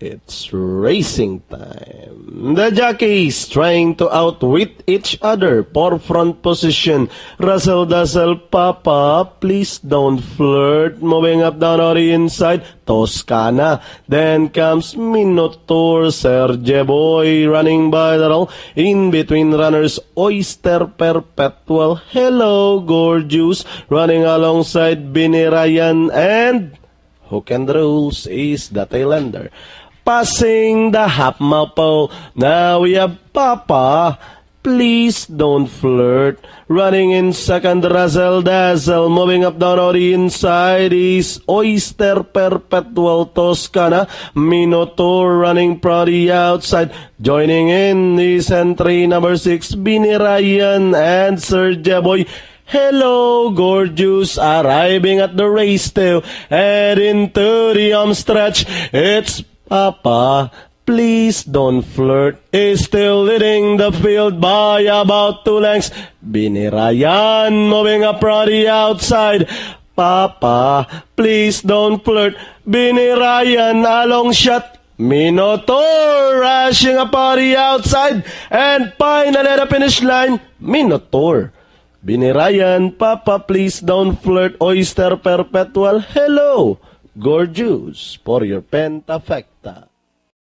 It's racing time. The jockeys trying to outwit each other for front position. Russell Dazzle, Papa, please don't flirt. Moving up down on the inside, Toscana. Then comes Minotaur, Serge Boy running by the roll. In between runners, Oyster Perpetual. Hello, Gorgeous. Running alongside Binny Ryan and Hook and Rules is the tailender. Passing the half mile. Now we have Papa. Please don't flirt. Running in second, Razzle Dazzle. Moving up down on the inside is Oyster Perpetual, Toscana. Minotaur running from the outside. Joining in is entry number 6, Binny Ryan and Serge Boy. Hello, Gorgeous, arriving at the race tail. And into the home stretch, it's Papa. Please don't flirt. Is still leading the field by about 2 lengths. Binny Ryan moving up from the outside. Papa, please don't flirt. Binny Ryan, a long shot. Minotaur rushing up on the outside. And finally at the finish line, Minotaur. Binny Ryan, Papa, please don't flirt. Oyster Perpetual, hello, Gorgeous, for your pentafecta.